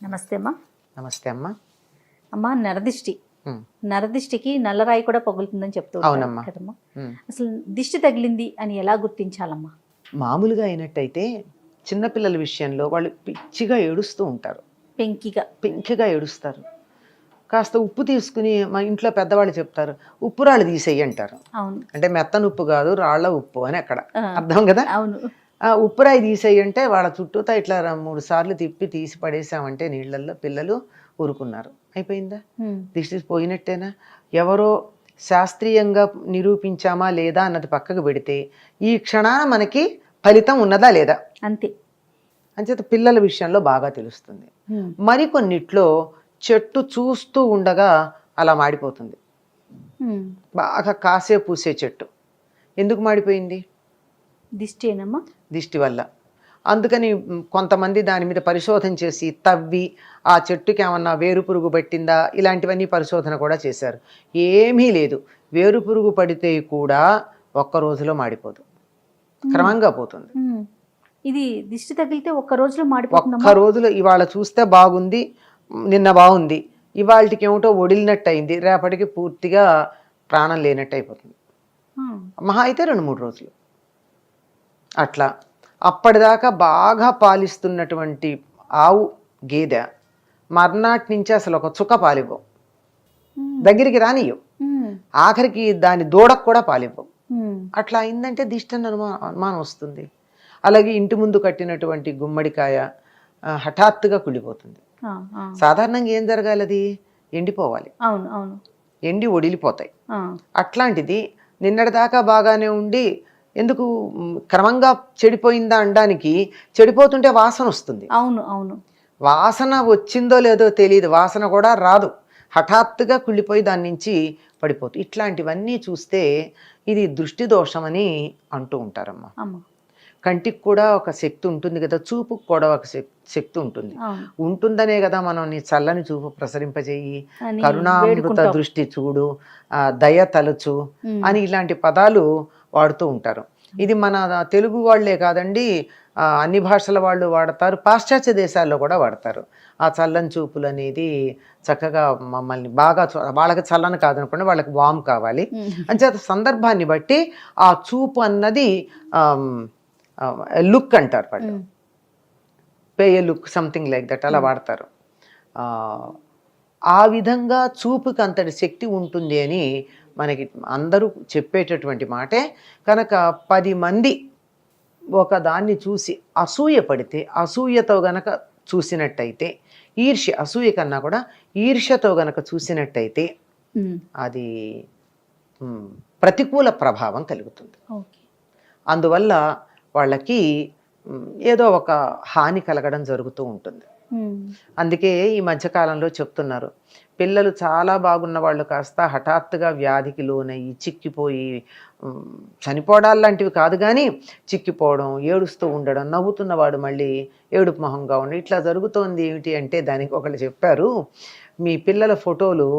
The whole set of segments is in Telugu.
నమస్తే అమ్మా. నమస్తే అమ్మా. అమ్మా, నరదిష్టి ఉమ్, నరదిష్టికి నల్లరాయి కూడా పగులుతుందని చెప్తూ ఉంటారు అవునమ్మా. కదమ్మా. ఉమ్. అసలు దిష్టి తగిలింది అని ఎలా గుర్తించాలమ్మా? మామూలుగా అయినట్టయితే చిన్నపిల్లల విషయంలో వాళ్ళు పిచ్చిగా ఏడుస్తూ ఉంటారు, పెంకిగా. పెంకిగా ఏడుస్తారు. కాస్త ఉప్పు తీసుకుని మా ఇంట్లో పెద్దవాళ్ళు చెప్తారు, ఉప్పు రాళ్ళు తీసేయి అంటారు. అవును. అంటే మెత్తన ఉప్పు కాదు, రాళ్ళ ఉప్పు అని అక్కడ ఆ, అర్థం కదా. అవును. ఆ ఉప్పురాయి తీసేయి అంటే వాళ్ళ చుట్టూతా ఇట్లా 3 సార్లు తిప్పి తీసి పడేసామంటే నీళ్ళల్లో పిల్లలు ఊరుకున్నారు, అయిపోయిందా, ఉమ్, దిష్టి పోయినట్టేనా. ఎవరో శాస్త్రీయంగా నిరూపించామా లేదా అన్నది పక్కకు పెడితే ఈ క్షణాన మనకి ఫలితం ఉన్నదా లేదా అంతే. అంచేత పిల్లల విషయంలో బాగా తెలుస్తుంది. ఉమ్, మరికొన్నిట్లో చెట్టు చూస్తూ ఉండగా అలా మాడిపోతుంది. ఉమ్. బాగా కాసే పూసే చెట్టు ఎందుకు మాడిపోయింది? దిష్టి ఏనమ్మా? దిష్టి వల్ల. అందుకని కొంతమంది దాని మీద పరిశోధన చేసి తవ్వి ఆ చెట్టుకి ఏమన్నా వేరు పురుగు పట్టిందా ఇలాంటివన్నీ పరిశోధన కూడా చేశారు. ఏమీ లేదు, వేరు పురుగు పడితే కూడా ఒక్క రోజులో మాడిపోదు, క్రమంగా పోతుంది. ఉమ్. ఇది దిష్టి తగిలితే ఒక్క రోజులో ఒక్క మాడిపోతుందమ్మా? రోజులో ఇవాళ చూస్తే బాగుంది, నిన్న బాగుంది, ఇవాళకి ఏమిటో ఒడిలినట్టు అయింది, రేపటికి పూర్తిగా ప్రాణం లేనట్టు అయిపోతుంది. ఉమ్, మహా అయితే 2-3 రోజులు అట్లా. అప్పటిదాకా బాగా పాలిస్తున్నటువంటి ఆవు గేదె మర్నాటి నుంచి అసలు ఒక చుక్క పాలివ్వవు, ఉమ్, దగ్గరికి రానియ్యవు, ఉమ్, ఆఖరికి దాని దూడకు కూడా పాలివ్వవు. ఉమ్. అట్లా అయిందంటే దిష్టి అని అనుమానం వస్తుంది. అలాగే ఇంటి ముందు కట్టినటువంటి గుమ్మడికాయ హఠాత్తుగా కుళ్ళిపోతుంది. ఆ, ఆ. సాధారణంగా ఏం జరగాలి, అది ఎండిపోవాలి, అవును, అవును. ఎండి ఒడిలిపోతాయి. ఆ, అట్లాంటిది నిన్నటిదాకా బాగానే ఉండి ఎందుకు క్రమంగా చెడిపోయిందా అనడానికి, చెడిపోతుంటే వాసన వస్తుంది. అవును, అవును. వాసన వచ్చిందో లేదో తెలియదు, వాసన కూడా రాదు, హఠాత్తుగా కుళ్ళిపోయి దాని నుంచి పడిపోతుంది. ఇట్లాంటివన్నీ చూస్తే ఇది దృష్టి దోషమని అంటూ ఉంటారమ్మా. అమ్మా. కంటికి కూడా ఒక శక్తి ఉంటుంది కదా, చూపుకు కూడా ఒక శక్తి ఉంటుంది. అవును ఉంటుందనే కదా మనం నీ చల్లని చూపు ప్రసరింపజేయి, అని కరుణామృత వేడుకుంటాం. దృష్టి చూడు, దయ తలచు ఉమ్, అని ఇలాంటి పదాలు వాడుతూ ఉంటారు. ఇది మన తెలుగు వాళ్ళే కాదండి, అన్ని భాషల వాళ్ళు వాడతారు, పాశ్చాత్య దేశాల్లో కూడా వాడతారు. ఆ చల్లని చూపులు అనేది చక్కగా మమ్మల్ని బాగా వాళ్ళకి చల్లని కాదనుకోండి, వాళ్ళకి వామ్ కావాలి. ఉమ్. అంచేత సందర్భాన్ని బట్టి ఆ చూపు అన్నది లుక్ అంటారు వాళ్ళు, um, pay a look something like that అలా వాడతారు. ఆ, ఆ విధంగా చూపుకి అంతటి శక్తి ఉంటుంది అని మనకి అందరూ చెప్పేటటువంటి మాటే. కనుక 10 మంది ఒక దాన్ని చూసి అసూయ పడితే, అసూయతో గనక చూసినట్టయితే, అసూయ కన్నా కూడా ఈర్ష్యతో గనక చూసినట్టయితే ఉమ్. అది ప్రతికూల ప్రభావం కలుగుతుంది. ఓకే. అందువల్ల వాళ్ళకి ఏదో ఒక హాని కలగడం జరుగుతూ ఉంటుంది. ఉమ్, అందుకే ఈ మధ్యకాలంలో చెప్తున్నారు, పిల్లలు చాలా బాగున్న వాళ్ళు కాస్త హఠాత్తుగా వ్యాధికి లోనయ్యి చిక్కిపోయి చనిపోవడాలు లాంటివి కాదు కానీ చిక్కిపోవడం, ఏడుస్తూ ఉండడం, నవ్వుతున్నవాడు మళ్ళీ ఏడుపు మొహంగా ఉండడం, ఇట్లా జరుగుతోంది. ఏమిటి అంటే దానికి ఒకళ్ళు చెప్పారు, మీ పిల్లల ఫోటోలు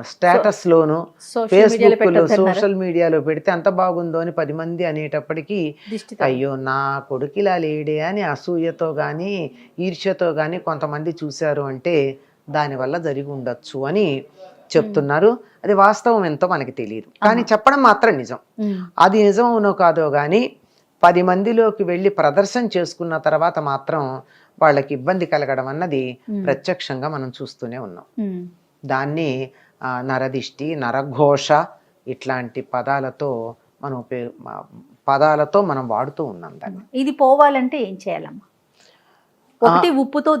స్టేటస్లోను సోషల్ మీడియాలో ఫేస్బుక్లో పెట్టొద్దన్నారా? సోషల్ మీడియాలో పెడితే అంత బాగుందో అని 10 మంది అనేటప్పటికీ దిష్టి తగిలి. అయ్యో నా కొడుకు ఇలా లేడే అని అసూయతో కానీ ఈర్ష్యతో కానీ కొంతమంది చూశారు అంటే దానివల్ల జరిగి ఉండొచ్చు అని చెప్తున్నారు. అది వాస్తవం ఎంతో మనకి తెలియదు, కానీ చెప్పడం మాత్రం నిజం. ఉమ్, అది నిజమవునో కాదో కానీ 10 మందిలోకి వెళ్ళి ప్రదర్శన చేసుకున్న తర్వాత మాత్రం వాళ్ళకి ఇబ్బంది కలగడం అన్నది ప్రత్యక్షంగా మనం చూస్తూనే ఉన్నాం. ఉమ్. దాన్ని నరదిష్టి, నరఘోష ఇట్లాంటి పదాలతో మనం వాడుతూ ఉన్నాం దాన్ని. ఇది పోవాలంటే ఏం చేయాలమ్మా? ఒకటి ఉప్పుతో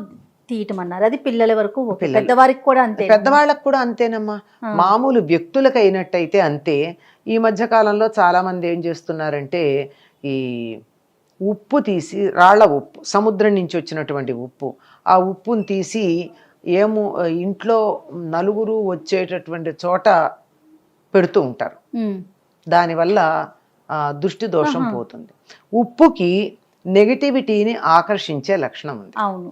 తీయటం అన్నారు, అది పిల్లల వరకు ఓకే. పెద్దవారికి కూడా అంతే? పెద్దవాళ్ళకు కూడా అంతేనమ్మా. మామూలు వ్యక్తులకు అయినట్టయితే అంతే. ఈ మధ్య కాలంలో చాలా మంది ఏం చేస్తున్నారంటే ఈ ఉప్పు తీసి, రాళ్ల ఉప్పు, సముద్రం నుంచి వచ్చినటువంటి ఉప్పు, ఆ ఉప్పును తీసి ఇంట్లో నలుగురు వచ్చేటటువంటి చోట పెడుతూ ఉంటారు. దానివల్ల దృష్టి దోషం పోతుంది. ఉప్పుకి నెగిటివిటీని ఆకర్షించే లక్షణం ఉంది. అవును.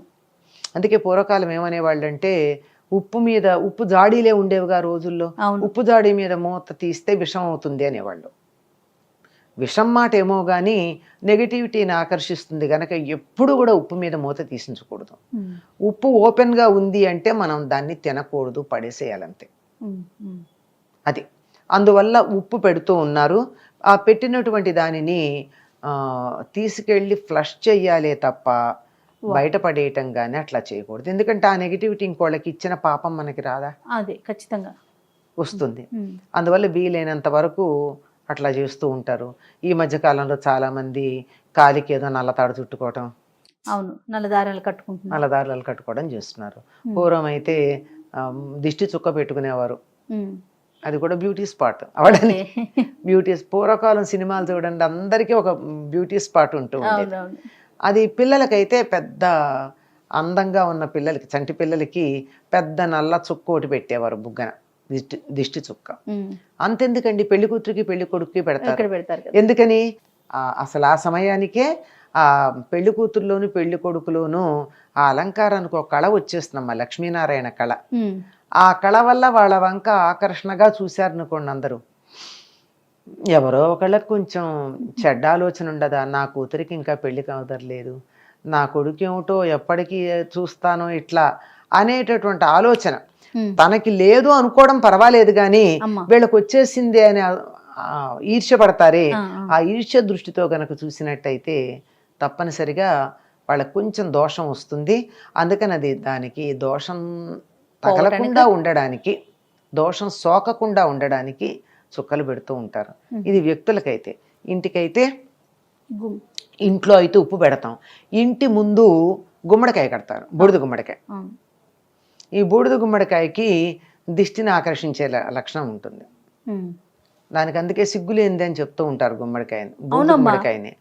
అందుకే పూర్వకాలం ఏమనేవాళ్ళంటే, ఉప్పు జాడీలే ఉండేవిగా రోజుల్లో, ఉప్పు జాడీ మీద మూత తీస్తే విషం అవుతుంది అనేవాళ్ళు. విషం మాట ఏమో కానీ నెగిటివిటీని ఆకర్షిస్తుంది కనుక ఎప్పుడు కూడా ఉప్పు మీద మూత తీసించకూడదు. ఉప్పు ఓపెన్గా ఉంది అంటే మనం దాన్ని తినకూడదు, పడేసేయాలంతే. అది అందువల్ల ఉప్పు పెడుతూ ఉన్నారు. ఆ పెట్టినటువంటి దానిని తీసుకెళ్ళి ఫ్లష్ చెయ్యాలే తప్ప బయటపడేయటం కానీ అట్లా చేయకూడదు. ఎందుకంటే ఆ నెగిటివిటీ ఇంకోళ్ళకి ఇచ్చిన పాపం మనకి రాదా? అదే ఖచ్చితంగా వస్తుంది. అందువల్ల వీలైనంత వరకు అట్లా చేస్తూ ఉంటారు. ఈ మధ్య కాలంలో చాలా మంది కాలికి ఏదో నల్లతాడు చుట్టుకోవటం, అవును, నల్లదారాలు కట్టుకోవడం చేస్తున్నారు. పూర్వం అయితే దిష్టి చుక్క పెట్టుకునేవారు, అది కూడా బ్యూటీ స్పాట్ అవడానికి. పూర్వకాలం సినిమాలు చూడండి, అందరికీ ఒక బ్యూటీ స్పాట్ ఉంటూ ఉండేది. అది పిల్లలకైతే పెద్ద అందంగా ఉన్న పిల్లలకి, చంటి పిల్లలకి పెద్ద నల్ల చుక్క ఒకటి పెట్టేవారు, బుగ్గన దిష్టి చుక్క. అంతెందుకండి, పెళ్లి కూతురికి పెళ్లి కొడుక్కి పెడతారు. ఎందుకని? అసలు ఆ సమయానికే ఆ పెళ్లి కూతురులోను పెళ్లి కొడుకులోను ఆ అలంకారానికి ఒక కళ వచ్చేస్తుందమ్మా, లక్ష్మీనారాయణ కళ. ఆ కళ వల్ల వాళ్ళ వంక ఆకర్షణగా చూశారనుకోండి అందరూ. ఎవరో ఒకళ్ళకి కొంచెం చెడ్డ ఆలోచన ఉండదా, నా కూతురికి ఇంకా పెళ్లి కావదర్లేదు, నా కొడుకు ఏమిటో ఎప్పటికీ చూస్తానో ఇట్లా అనేటటువంటి ఆలోచన తనకి లేదు అనుకోవడం పర్వాలేదు, కానీ వీళ్ళకి వచ్చేసింది అని ఈర్ష్యపడతారే, ఆ ఈర్ష్య దృష్టితో గనక చూసినట్టయితే తప్పనిసరిగా వాళ్ళకి కొంచెం దోషం వస్తుంది. అందుకని అది దానికి దోషం తగలకుండా ఉండడానికి, దోషం సోకకుండా ఉండడానికి చుక్కలు పెడుతూ ఉంటారు. ఇది వ్యక్తులకైతే. ఇంటికైతే ఇంట్లో అయితే ఉప్పు పెడతాం. ఇంటి ముందు గుమ్మడికాయ కడతారు, బూడిద గుమ్మడికాయ. ఈ బూడిద గుమ్మడికాయకి దిష్టిని ఆకర్షించే లక్షణం ఉంటుంది. దానికి అందుకే సిగ్గులేంది అని చెప్తూ ఉంటారు గుమ్మడికాయని, బూడిద గుమ్మడికాయని.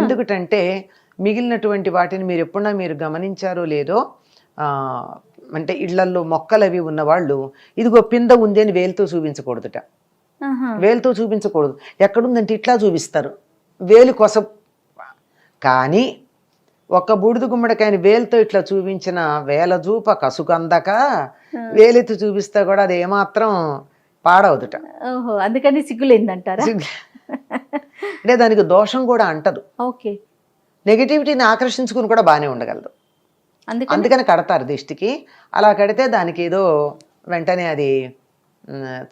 ఎందుకంటే మిగిలినటువంటి వాటిని మీరు ఎప్పుడన్నా మీరు గమనించారో లేదో, అంటే ఇళ్లల్లో మొక్కలు అవి ఉన్నవాళ్ళు ఇదిగో పింద ఉంది అని వేలుతో చూపించకూడదుట. వేలుతో చూపించకూడదు, ఎక్కడుందంటే ఇట్లా చూపిస్తారు, వేలు కొస. కానీ ఒక బూడిద గుమ్మడికాయని వేలుతో ఇట్లా చూపించిన వేల చూప కసుకందక వేలెత్తి చూపిస్తే కూడా అది ఏమాత్రం పాడవుదుట. అందుకని సిగ్గులేందంటారా? అంటే దానికి దోషం కూడా అంటదు. ఓకే, నెగిటివిటీని ఆకర్షించుకుని కూడా బాగానే ఉండగలదు. అందుకని కడతారు దిష్టికి. అలా కడితే దానికి ఏదో వెంటనే అది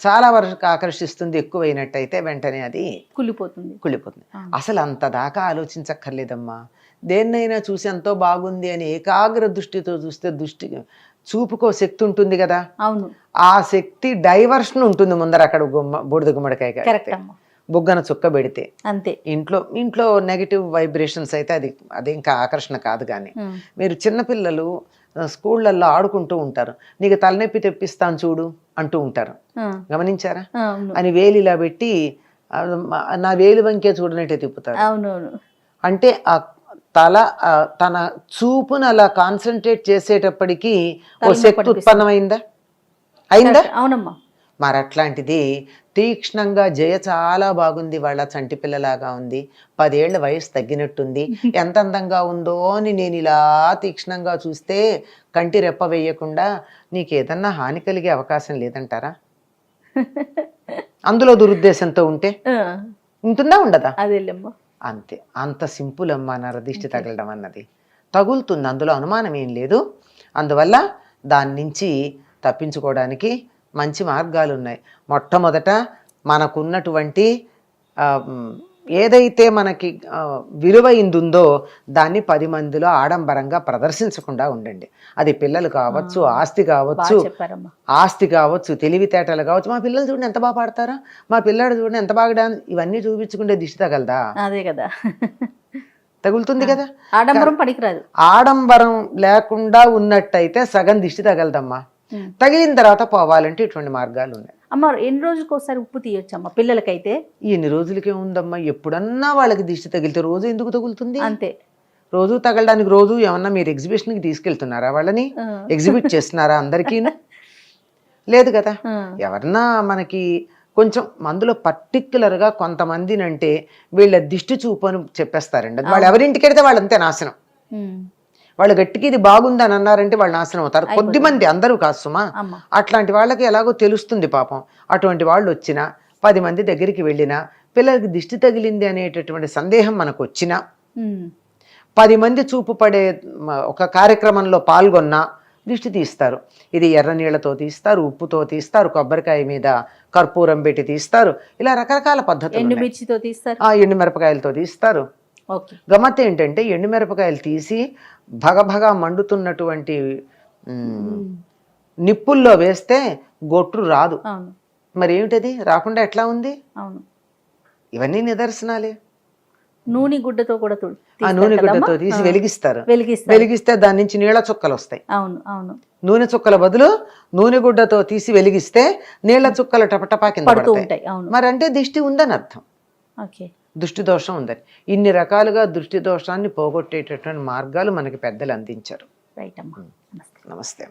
చాలా వరకు ఆకర్షిస్తుంది, ఎక్కువైనట్టయితే వెంటనే అది కుళ్ళిపోతుంది. అసలు అంత దాకా ఆలోచించక్కర్లేదమ్మా. దేన్నైనా చూసి ఎంతో బాగుంది అని ఏకాగ్ర దృష్టితో చూస్తే చూపుకో శక్తి ఉంటుంది కదా. అవును, ఆ శక్తి డైవర్షన్ ఉంటుంది ముందర. అక్కడ బూడిద గుమ్మడికాయ బుగ్గన చుక్క పెడితే అంతే. ఇంట్లో నెగిటివ్ వైబ్రేషన్స్ అయితే అది ఇంకా ఆకర్షణ కాదు. కానీ మీరు చిన్నపిల్లలు స్కూళ్ళల్లో ఆడుకుంటూ ఉంటారు, నీకు తలనొప్పి తెప్పిస్తాను చూడు అంటూ ఉంటారు, గమనించారా? అని వేలు ఇలా పెట్టి నా వేలు వంకే చూడనట్టే తిప్పుతారు. అంటే ఆ తన చూపును అలా కాన్సన్ట్రేట్ చేసేటప్పటికీ ఓ శక్తి ఉత్పన్నమైందా? అయిందా? అవునమ్మా. మరి అట్లాంటిది తీక్ష్ణంగా జయ చాలా బాగుంది, వాళ్ళ చంటి పిల్లలాగా ఉంది, 10 ఏళ్ల వయసు తగ్గినట్టుంది, ఎంత అందంగా ఉందో అని నేను ఇలా తీక్ష్ణంగా చూస్తే కంటి రెప్ప వేయకుండా నీకేదన్నా హాని కలిగే అవకాశం లేదంటారా? అందులో దురుద్దేశంతో ఉంటే ఉంటుందా, ఉండదా? అంతే. అంత సింపుల్ అమ్మా నరదిష్టి తగలడం అన్నది. తగులుతుంది, అందులో అనుమానం ఏం లేదు. అందువల్ల దాని నుంచి తప్పించుకోవడానికి మంచి మార్గాలు ఉన్నాయి. మొట్టమొదట మనకున్నటువంటి ఏదైతే మనకి విలువైందుందో దాన్ని 10 మందిలో ఆడంబరంగా ప్రదర్శించకుండా ఉండండి. అది పిల్లలు కావచ్చు, ఆస్తి కావచ్చు, తెలివితేటలు కావచ్చు. మా పిల్లలు చూడండి ఎంత బాగా పాడతారా, మా పిల్లాడు చూడండి ఎంత బాగా డాన్స్, ఇవన్నీ చూపించుకుంటే దిష్టి తగలదా? అదే కదా, తగులుతుంది కదా. ఆడంబరం పనికిరాదు. ఆడంబరం లేకుండా ఉన్నట్టయితే సగం దిష్టి తగలదమ్మా. తగిలిన తర్వాత పోవాలంటే ఇటువంటి మార్గాలు ఉన్నాయి. అమ్మ, ఎన్ని రోజులకు ఒకసారి ఉప్పు తీయొచ్చమ్మా పిల్లలకైతే? ఎన్ని రోజులకే ఉందమ్మా, ఎప్పుడన్నా వాళ్ళకి దిష్టి తగిలితే రోజు ఎందుకు తగులుతుంది? అంతే. రోజు తగలడానికి రోజు ఏమన్నా మీరు ఎగ్జిబిషన్కి తీసుకెళ్తున్నారా? వాళ్ళని ఎగ్జిబిట్ చేస్తున్నారా? అందరికీ లేదు కదా. ఎవరన్నా మనకి కొంచెం అందులో పర్టిక్యులర్గా కొంతమందినంటే వీళ్ళ దిష్టి చూపు అని చెప్పేస్తారండి. వాళ్ళు ఎవరింటికి వెడితే వాళ్ళంతే నాశనం. వాళ్ళు గట్టికి ఇది బాగుందని అన్నారంటే వాళ్ళు నాశనం అవుతారు. కొద్దిమంది, అందరూ కాదు సుమా. అట్లాంటి వాళ్ళకి ఎలాగో తెలుస్తుంది పాపం. అటువంటి వాళ్ళు వచ్చినా 10 మంది దగ్గరికి వెళ్ళినా పిల్లలకి దిష్టి తగిలింది అనేటటువంటి సందేహం మనకు వచ్చినా, ఉమ్. 10 మంది చూపు పడే ఒక కార్యక్రమంలో పాల్గొన్నా దిష్టి తీస్తారు. ఇది ఎర్ర నీళ్లతో తీస్తారు, ఉప్పుతో తీస్తారు, కొబ్బరికాయ మీద కర్పూరం పెట్టి తీస్తారు. ఇలా రకరకాల పద్ధతులు ఉన్నాయి. ఎండుమిర్చితో తీస్తారు. ఎండుమిరపకాయలతో తీస్తారు. ఓకే. గమ్మత్ ఏంటంటే ఎండుమిరపకాయలు తీసి భగభగా మండుతున్నటువంటి నిప్పుల్లో వేస్తే గొట్టు రాదు. అవును. మరి ఏమిటది రాకుండా ఎట్లా ఉంది? అవును. ఇవన్నీ నిదర్శనాలే. నూనె గుడ్డతో కూడా ఆ నూనె గుడ్డతో తీసి వెలిగిస్తారు. వెలిగిస్తే దాని నుంచి నీళ్ళ చుక్కలు వస్తాయి. అవును. అవును. నూనె చుక్కల బదులు నూనె గుడ్డతో తీసి వెలిగిస్తే నీళ్ల చుక్కలు టపటపా కింద పడతాయి. మరి అంటే దిష్టి ఉందని అర్థం. ఓకే. దృష్టి దోషం ఉందని. ఇన్ని రకాలుగా దృష్టి దోషాన్ని పోగొట్టేటటువంటి మార్గాలు మనకి పెద్దలు అందించారు. రైట్ అమ్మా. నమస్తే. నమస్తే.